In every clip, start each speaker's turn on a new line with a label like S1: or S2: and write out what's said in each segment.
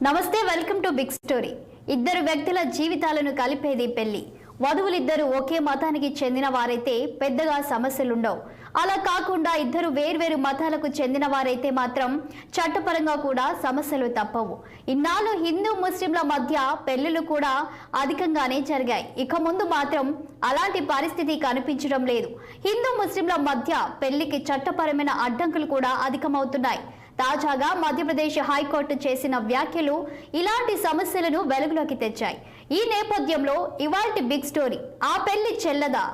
S1: నమస్తే, welcome to big story. ఇద్దరు వ్యక్తుల జీవితాలను కలిపేది పెళ్లి. వధువులిద్దరూ ఒకే మతానికి చెందిన వారైతే పెద్దగా సమస్యలుండవు. అలా కాకుండా ఇద్దరు వేర్వేరు మతాలకు చెందిన వారైతే మాత్రం చట్టపరంగా కూడా సమస్యలు తప్పవు. ఇన్నాళ్ళు హిందూ ముస్లింల మధ్య పెళ్లిళ్లు కూడా అధికంగానే జరిగాయి. ఇక ముందు మాత్రం అలాంటి పరిస్థితి కనిపించడం లేదు. హిందూ ముస్లింల మధ్య పెళ్లికి చట్టపరమైన అడ్డంకులు కూడా అధికమవుతున్నాయి. తాజాగా మధ్యప్రదేశ్ హైకోర్టు చేసిన వ్యాఖ్యలు ఇలాంటి సమస్యలను వెలుగులోకి తెచ్చాయి. ఈ నేపథ్యంలో ఇవాల్టి బిగ్ స్టోరీ, ఆ పెళ్లి చెల్లదా?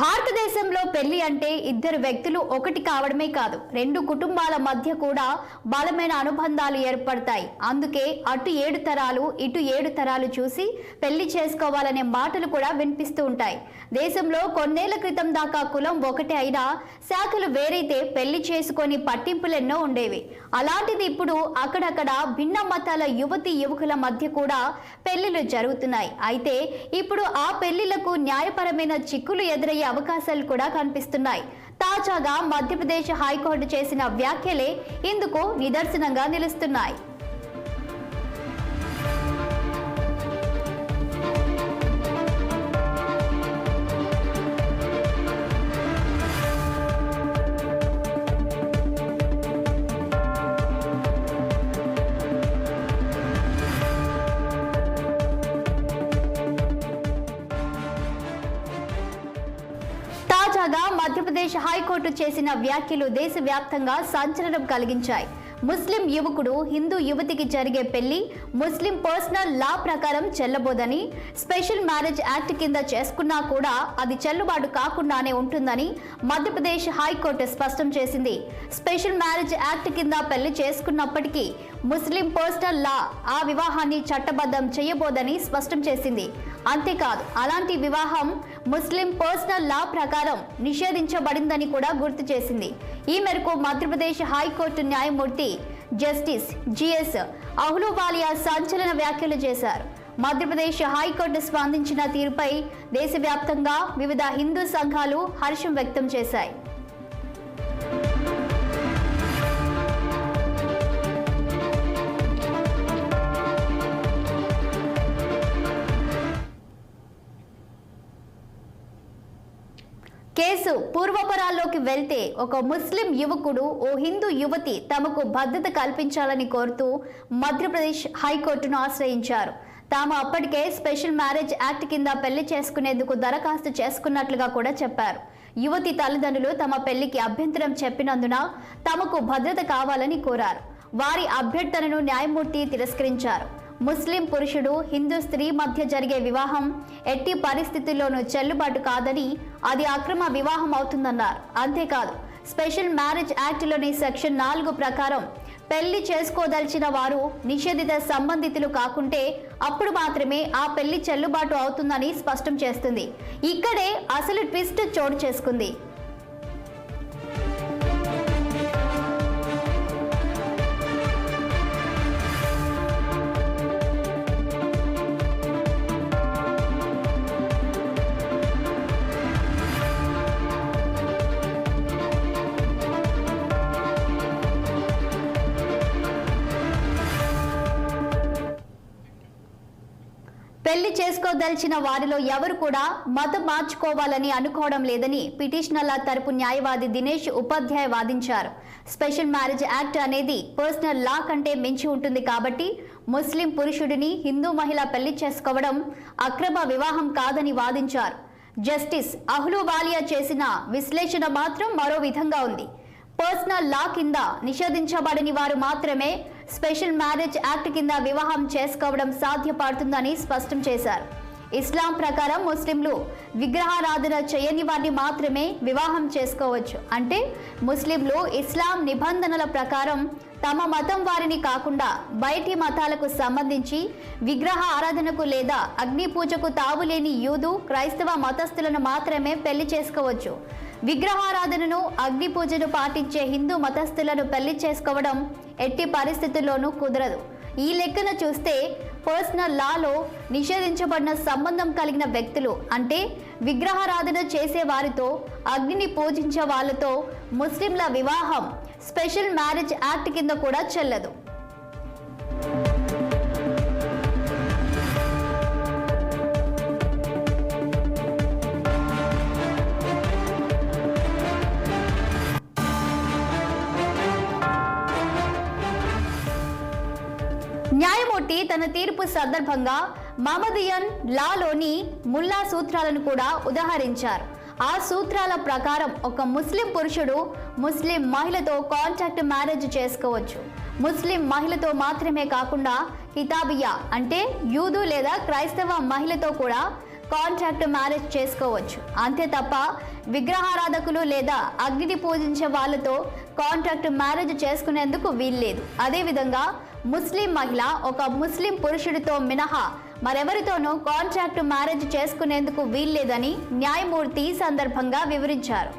S1: భారతదేశంలో పెళ్లి అంటే ఇద్దరు వ్యక్తులు ఒకటి కావడమే కాదు, రెండు కుటుంబాల మధ్య కూడా బలమైన అనుబంధాలు ఏర్పడతాయి. అందుకే అటు 7 తరాలు ఇటు 7 తరాలు చూసి పెళ్లి చేసుకోవాలనే మాటలు కూడా వినిపిస్తూ ఉంటాయి. దేశంలో కొన్నేళ్ల క్రితం దాకా కులం ఒకటే అయినా శాఖలు వేరైతే పెళ్లి చేసుకొని పట్టింపులెన్నో ఉండేవి. అలాంటిది ఇప్పుడు అక్కడక్కడ భిన్న మతాల యువతి యువకుల మధ్య కూడా పెళ్లిళ్లు జరుగుతున్నాయి. అయితే ఇప్పుడు ఆ పెళ్లిళ్లకు న్యాయపరమైన చిక్కులు ఎదురయ్యే అవకాశాలు కూడా కనిపిస్తున్నాయి. తాజాగా మధ్యప్రదేశ్ హైకోర్టు చేసిన వ్యాఖ్యలే ఇందుకు నిదర్శనంగా నిలుస్తున్నాయి. తాజాగా మధ్యప్రదేశ్ హైకోర్టు చేసిన వ్యాఖ్యలు దేశవ్యాప్తంగా సంచలనం కలిగించాయి. ముస్లిం యువకుడు హిందూ యువతికి జరిగే పెళ్లి ముస్లిం పర్సనల్ లా ప్రకారం చెల్లబోదని, స్పెషల్ మ్యారేజ్ యాక్ట్ కింద చేసుకున్నా కూడా అది చెల్లుబాటు కాకుండానే ఉంటుందని మధ్యప్రదేశ్ హైకోర్టు స్పష్టం చేసింది. స్పెషల్ మ్యారేజ్ యాక్ట్ కింద పెళ్లి చేసుకున్నప్పటికీ ముస్లిం పర్సనల్ లా ఆ వివాహాన్ని చట్టబద్ధం చేయబోదని స్పష్టం చేసింది. అంతేకాదు, అలాంటి వివాహం ముస్లిం పర్సనల్ లా ప్రకారం నిషేధించబడిందని కూడా గుర్తు చేసింది. ఈ మేరకు మధ్యప్రదేశ్ హైకోర్టు న్యాయమూర్తి జస్టిస్ జిఎస్ అహ్లూవాలియా సంచలన వ్యాఖ్యలు చేశారు. మధ్యప్రదేశ్ హైకోర్టు స్పందించిన తీరుపై దేశవ్యాప్తంగా వివిధ హిందూ సంఘాలు హర్షం వ్యక్తం చేశాయి. కేసు పూర్వపరాల్లోకి వెళ్తే ఒక ముస్లిం యువకుడు ఓ హిందూ యువతి తమకు భద్రత కల్పించాలని కోరుతూ మధ్యప్రదేశ్ హైకోర్టును ఆశ్రయించారు. తాము అప్పటికే స్పెషల్ మ్యారేజ్ యాక్ట్ కింద పెళ్లి చేసుకునేందుకు దరఖాస్తు చేసుకున్నట్లుగా కూడా చెప్పారు. యువతి తల్లిదండ్రులు తమ పెళ్లికి అభ్యంతరం చెప్పినందున తమకు భద్రత కావాలని కోరారు. వారి అభ్యర్థనను న్యాయమూర్తి తిరస్కరించారు. ముస్లిం పురుషుడు హిందూ స్త్రీ మధ్య జరిగే వివాహం ఎట్టి పరిస్థితుల్లోనూ చెల్లుబాటు కాదని, అది అక్రమ వివాహం అవుతుందన్నారు. అంతేకాదు, స్పెషల్ మ్యారేజ్ యాక్ట్లోని సెక్షన్ 4 ప్రకారం పెళ్లి చేసుకోదలిచిన వారు నిషేధిత సంబంధితులు కాకుంటే అప్పుడు మాత్రమే ఆ పెళ్లి చెల్లుబాటు అవుతుందని స్పష్టం చేస్తుంది. ఇక్కడే అసలు ట్విస్ట్ చోటు చేసుకుంది. పెళ్లి చేసుకోదలిచిన వారిలో ఎవరు కూడా మతం మార్చుకోవాలని అనుకోవడం లేదని పిటిషనర్ల తరపు న్యాయవాది దినేష్ ఉపాధ్యాయ్ వాదించారు. స్పెషల్ మ్యారేజ్ యాక్ట్ అనేది పర్సనల్ లా కంటే మించి ఉంటుంది కాబట్టి ముస్లిం పురుషుడిని హిందూ మహిళ పెళ్లి చేసుకోవడం అక్రమ వివాహం కాదని వాదించారు. జస్టిస్ అహ్లూవాలియా చేసిన విశ్లేషణ మాత్రం మరో విధంగా ఉంది. పర్సనల్ లా కింద నిషేధించబడని వారు మాత్రమే స్పెషల్ మ్యారేజ్ యాక్ట్ కింద వివాహం చేసుకోవడం సాధ్యపడుతుందని స్పష్టం చేశారు. ఇస్లాం ప్రకారం ముస్లింలు విగ్రహారాధన చేయని వారిని మాత్రమే వివాహం చేసుకోవచ్చు. అంటే ముస్లింలు ఇస్లాం నిబంధనల ప్రకారం తమ మతం వారిని కాకుండా బయటి మతాలకు సంబంధించి విగ్రహ ఆరాధనకు లేదా అగ్ని పూజకు తావులేని యూదు, క్రైస్తవ మతస్థులను మాత్రమే పెళ్లి చేసుకోవచ్చు. విగ్రహారాధనను, అగ్ని పూజను పాటించే హిందూ మతస్థులను పెళ్లి చేసుకోవడం ఎట్టి పరిస్థితుల్లోనూ కుదరదు. ఈ లెక్కన చూస్తే పర్సనల్ లాలో నిషేధించబడిన సంబంధం కలిగిన వ్యక్తులు అంటే విగ్రహారాధన చేసే వారితో, అగ్నిని పూజించే వాళ్ళతో ముస్లింల వివాహం స్పెషల్ మ్యారేజ్ యాక్ట్ కింద కూడా చెల్లదు. న్యాయమూర్తి తన తీర్పు సందర్భంగా మహమ్మదీయన్ లాలోని ముల్లా సూత్రాలను కూడా ఉదహరించారు. ఆ సూత్రాల ప్రకారం ఒక ముస్లిం పురుషుడు ముస్లిం మహిళతో కాంట్రాక్ట్ మ్యారేజ్ చేసుకోవచ్చు. ముస్లిం మహిళతో మాత్రమే కాకుండా కితాబియా అంటే యూదు లేదా క్రైస్తవ మహిళతో కూడా కాంట్రాక్ట్ మ్యారేజ్ చేసుకోవచ్చు. అంతే తప్ప విగ్రహారాధకులు లేదా అగ్నిని పూజించే వాళ్ళతో కాంట్రాక్ట్ మ్యారేజ్ చేసుకునేందుకు వీల్లేదు. అదేవిధంగా ముస్లిం మహిళ ఒక ముస్లిం పురుషుడితో మినహా మరెవరితోనూ కాంట్రాక్ట్ మ్యారేజ్ చేసుకునేందుకు వీల్లేదని న్యాయమూర్తి ఈ సందర్భంగా వివరించారు.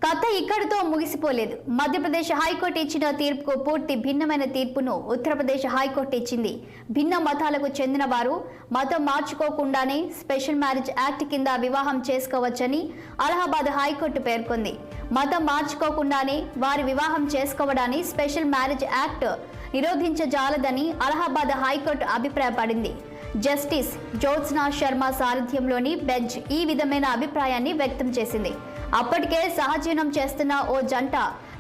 S1: కథ ఇక్కడితో ముగిసిపోలేదు. మధ్యప్రదేశ్ హైకోర్టు ఇచ్చిన తీర్పుకు పూర్తి భిన్నమైన తీర్పును ఉత్తరప్రదేశ్ హైకోర్టు ఇచ్చింది. భిన్న మతాలకు చెందిన వారు మతం మార్చుకోకుండానే స్పెషల్ మ్యారేజ్ యాక్ట్ కింద వివాహం చేసుకోవచ్చని అలహాబాద్ హైకోర్టు పేర్కొంది. మతం మార్చుకోకుండానే వారి వివాహం చేసుకోవడాన్ని స్పెషల్ మ్యారేజ్ యాక్ట్ నిరోధించజాలదని అలహాబాద్ హైకోర్టు అభిప్రాయపడింది. జస్టిస్ జ్యోత్స్నా శర్మ సారథ్యంలోని బెంచ్ ఈ విధమైన అభిప్రాయాన్ని వ్యక్తం చేసింది. అప్పటికే సహజీవనం చేస్తున్న ఓ జంట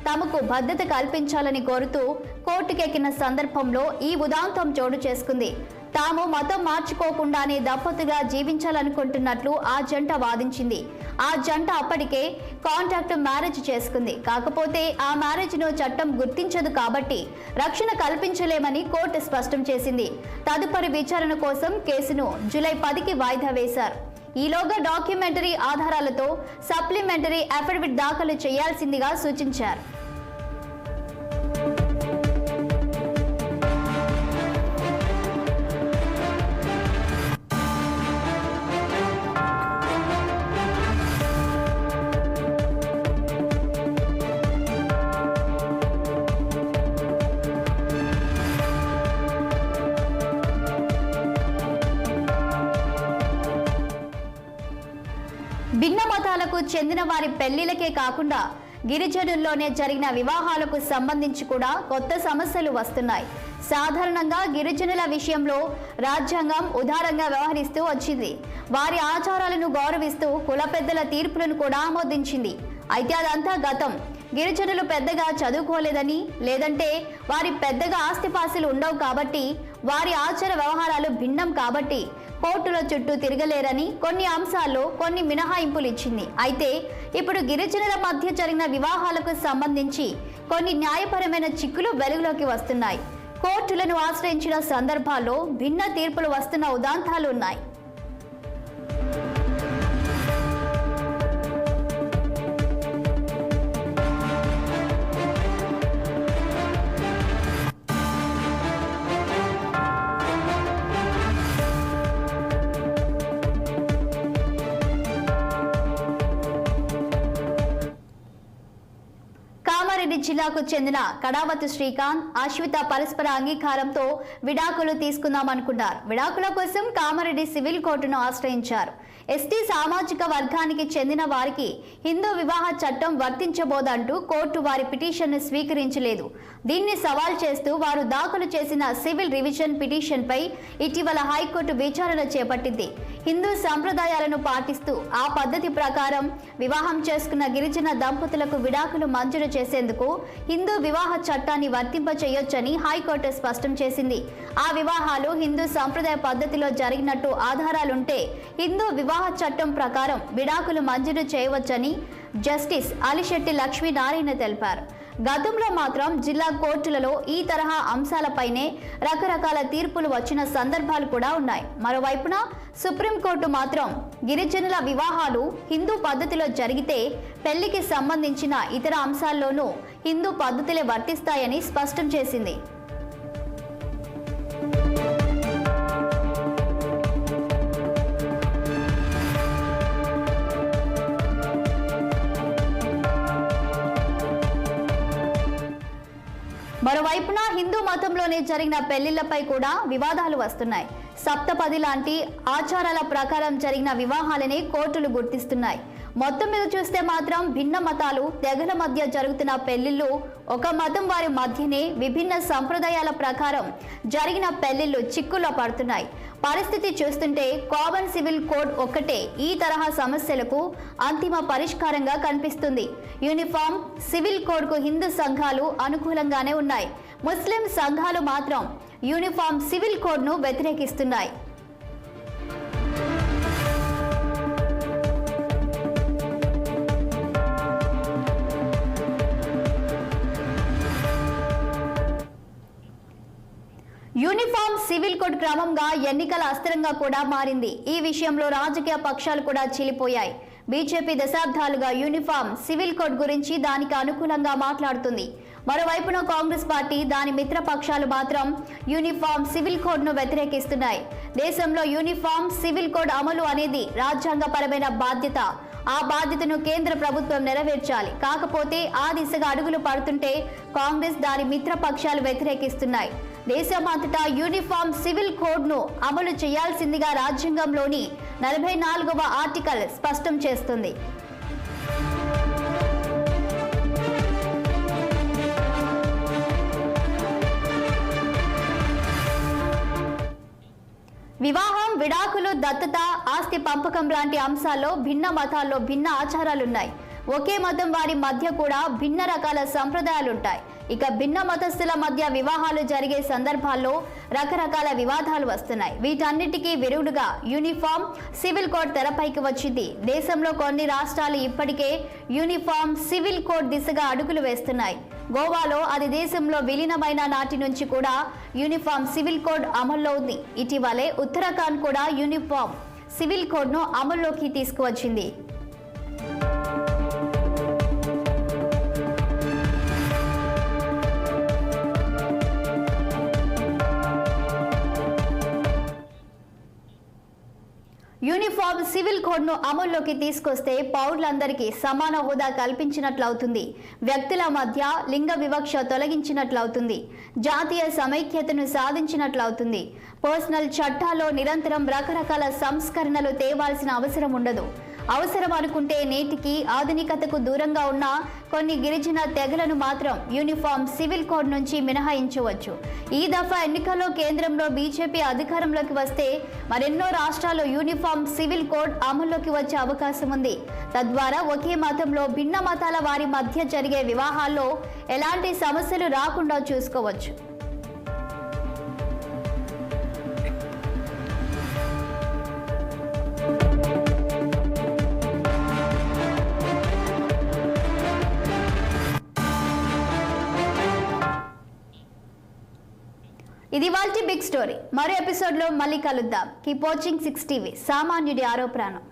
S1: తమకు భద్రత కల్పించాలని కోరుతూ కోర్టుకెక్కిన సందర్భంలో ఈ ఉదాంతం చోటు చేసుకుంది. తాము మతం మార్చుకోకుండానే దంపతులుగా జీవించాలనుకుంటున్నట్లు ఆ జంట వాదించింది. ఆ జంట అప్పటికే కాంట్రాక్ట్ మ్యారేజ్ చేసుకుంది. కాకపోతే ఆ మ్యారేజ్ను చట్టం గుర్తించదు కాబట్టి రక్షణ కల్పించలేమని కోర్టు స్పష్టం చేసింది. తదుపరి విచారణ కోసం కేసును జూలై 10కి వాయిదా వేశారు. ఈలోగా డాక్యుమెంటరీ ఆధారాలతో సప్లిమెంటరీ అఫిడవిట్ దాఖలు చేయాల్సిందిగా సూచించారు. భిన్న మతాలకు చెందిన వారి పెళ్లిలకే కాకుండా గిరిజనుల్లోనే జరిగిన వివాహాలకు సంబంధించి కూడా కొత్త సమస్యలు వస్తున్నాయి. సాధారణంగా గిరిజనుల విషయంలో రాజ్యాంగం ఉదారంగా వ్యవహరిస్తూ వచ్చింది. వారి ఆచారాలను గౌరవిస్తూ కుల పెద్దల తీర్పులను కూడా ఆమోదించింది. అయితే అదంతా గతం. గిరిజనులు పెద్దగా చదువుకోలేదని, లేదంటే వారి పెద్దగా ఆస్తిపాస్తులు ఉండవు కాబట్టి, వారి ఆచార వ్యవహారాలు భిన్నం కాబట్టి కోర్టుల చుట్టూ తిరగలేరని కొన్ని అంశాల్లో కొన్ని మినహాయింపులు ఇచ్చింది. అయితే ఇప్పుడు గిరిజనుల మధ్య జరిగిన వివాహాలకు సంబంధించి కొన్ని న్యాయపరమైన చిక్కులు వెలుగులోకి వస్తున్నాయి. కోర్టులను ఆశ్రయించిన సందర్భాల్లో భిన్న తీర్పులు వస్తున్న ఉదాంతాలు ఉన్నాయి. కామారెడ్డి జిల్లాకు చెందిన కడావత్ శ్రీకాంత్, అశ్విత పరస్పర అంగీకారంతో విడాకులు తీసుకుందామనుకున్నారు. విడాకుల కోసం కామారెడ్డి సివిల్ కోర్టును ఆశ్రయించారు. ఎస్టీ సామాజిక వర్గానికి చెందిన వారికి హిందూ వివాహ చట్టం వర్తించబోదంటూ కోర్టు వారి పిటిషన్ను స్వీకరించలేదు. దీన్ని సవాల్ చేస్తూ వారు దాఖలు చేసిన సివిల్ రివిజన్ పిటిషన్పై ఇటీవల హైకోర్టు విచారణ చేపట్టింది. హిందూ సంప్రదాయాలను పాటిస్తూ ఆ పద్ధతి ప్రకారం వివాహం చేసుకున్న గిరిజన దంపతులకు విడాకులు మంజూరు చేసేందుకు హిందూ వివాహ చట్టాన్ని వర్తింపచేయొచ్చని హైకోర్టు స్పష్టం చేసింది. ఆ వివాహాలు హిందూ సంప్రదాయ పద్ధతిలో జరిగినట్టు ఆధారాలుంటే హిందూ వివాహ చట్టం ప్రకారం విడాకులు మంజూరు చేయవచ్చని జస్టిస్ అలిశెట్టి లక్ష్మీనారాయణ తెలిపారు. గతంలో మాత్రం జిల్లా కోర్టులలో ఈ తరహా అంశాలపైనే రకరకాల తీర్పులు వచ్చిన సందర్భాలు కూడా ఉన్నాయి. మరోవైపున సుప్రీంకోర్టు మాత్రం గిరిజనుల వివాహాలు హిందూ పద్ధతిలో జరిగితే పెళ్లికి సంబంధించిన ఇతర అంశాల్లోనూ హిందూ పద్ధతులే వర్తిస్తాయని స్పష్టం చేసింది. మరోవైపున హిందూ మతంలోనే జరిగిన పెళ్లిళ్లపై కూడా వివాదాలు వస్తున్నాయి. సప్తపది లాంటి ఆచారాల ప్రకారం జరిగిన వివాహాలని కోర్టులు గుర్తిస్తున్నాయి. మొత్తం మీద చూస్తే మాత్రం భిన్న మతాలు తెగల మధ్య జరుగుతున్న పెళ్లిళ్లు ఒక మతం వారి మధ్యనే విభిన్న సంప్రదాయాల ప్రకారం జరిగిన పెళ్లిళ్లు చిక్కుల్లో పడుతున్నాయి. పరిస్థితి చూస్తుంటే కామన్ సివిల్ కోడ్ ఒక్కటే ఈ తరహా సమస్యలకు అంతిమ పరిష్కారంగా కనిపిస్తుంది. యూనిఫామ్ సివిల్ కోడ్కు హిందూ సంఘాలు అనుకూలంగానే ఉన్నాయి. ముస్లిం సంఘాలు మాత్రం యూనిఫామ్ సివిల్ కోడ్ను వ్యతిరేకిస్తున్నాయి. యూనిఫామ్ సివిల్ కోడ్ క్రమంగా ఎన్నికల అస్త్రంగా కూడా మారింది. ఈ విషయంలో రాజకీయ పక్షాలు కూడా చీలిపోయాయి. బీజేపీ దశాబ్దాలుగా యూనిఫామ్ సివిల్ కోడ్ గురించి దానికి అనుకూలంగా మాట్లాడుతుంది. మరోవైపున కాంగ్రెస్ పార్టీ దాని మిత్ర పక్షాలు మాత్రం యూనిఫామ్ సివిల్ కోడ్ను వ్యతిరేకిస్తున్నాయి. దేశంలో యూనిఫామ్ సివిల్ కోడ్ అమలు అనేది రాజ్యాంగపరమైన బాధ్యత. ఆ బాధ్యతను కేంద్ర ప్రభుత్వం నెరవేర్చాలి. కాకపోతే ఆ దిశగా అడుగులు పడుతుంటే కాంగ్రెస్ దాని మిత్ర పక్షాలు వ్యతిరేకిస్తున్నాయి. దేశమంతటా యూనిఫామ్ సివిల్ కోడ్ను అమలు చేయాల్సిందిగా రాజ్యాంగంలోని 44వ ఆర్టికల్ స్పష్టం చేస్తుంది. వివాహం, విడాకులు, దత్తత, ఆస్తి పంపకం లాంటి అంశాల్లో భిన్న మతాల్లో భిన్న ఆచారాలున్నాయి. ఒకే మతం వారి మధ్య కూడా భిన్న రకాల సంప్రదాయాలుంటాయి. ఇక భిన్న మతస్థుల మధ్య వివాహాలు జరిగే సందర్భాల్లో రకరకాల వివాదాలు వస్తున్నాయి. వీటన్నిటికీ విరుగుడుగా యూనిఫామ్ సివిల్ కోడ్ తెరపైకి వచ్చింది. దేశంలో కొన్ని రాష్ట్రాలు ఇప్పటికే యూనిఫామ్ సివిల్ కోడ్ దిశగా అడుగులు వేస్తున్నాయి. గోవాలో అది దేశంలో విలీనమైన నాటి నుంచి కూడా యూనిఫామ్ సివిల్ కోడ్ అమల్లో ఉంది. ఇటీవలే ఉత్తరాఖండ్ కూడా యూనిఫామ్ సివిల్ కోడ్ను అమల్లోకి తీసుకువచ్చింది. యూనిఫామ్ సివిల్ కోడ్ను అమల్లోకి తీసుకొస్తే పౌరులందరికీ సమాన హోదా కల్పించినట్లవుతుంది. వ్యక్తుల మధ్య లింగ వివక్ష తొలగించినట్లవుతుంది. జాతీయ సమైక్యతను సాధించినట్లవుతుంది. పర్సనల్ చట్టాల్లో నిరంతరం రకరకాల సంస్కరణలు తేవాల్సిన అవసరం ఉండదు. అవసరం అనుకుంటే నేటికి ఆధునికతకు దూరంగా ఉన్న కొన్ని గిరిజన తెగలను మాత్రం యూనిఫామ్ సివిల్ కోడ్ నుంచి మినహాయించవచ్చు. ఈ దఫా ఎన్నికల్లో కేంద్రంలో బీజేపీ అధికారంలోకి వస్తే మరెన్నో రాష్ట్రాల్లో యూనిఫామ్ సివిల్ కోడ్ అమల్లోకి వచ్చే అవకాశం ఉంది. తద్వారా ఒకే మతంలో భిన్న మతాల వారి మధ్య జరిగే వివాహాల్లో ఎలాంటి సమస్యలు రాకుండా చూసుకోవచ్చు. ఇది వాల్టి బిగ్ స్టోరీ. మరో ఎపిసోడ్లో మళ్ళీ కలుద్దాం. Keep watching 6 TV. సామాన్యుడి ఆరో ప్రాణం.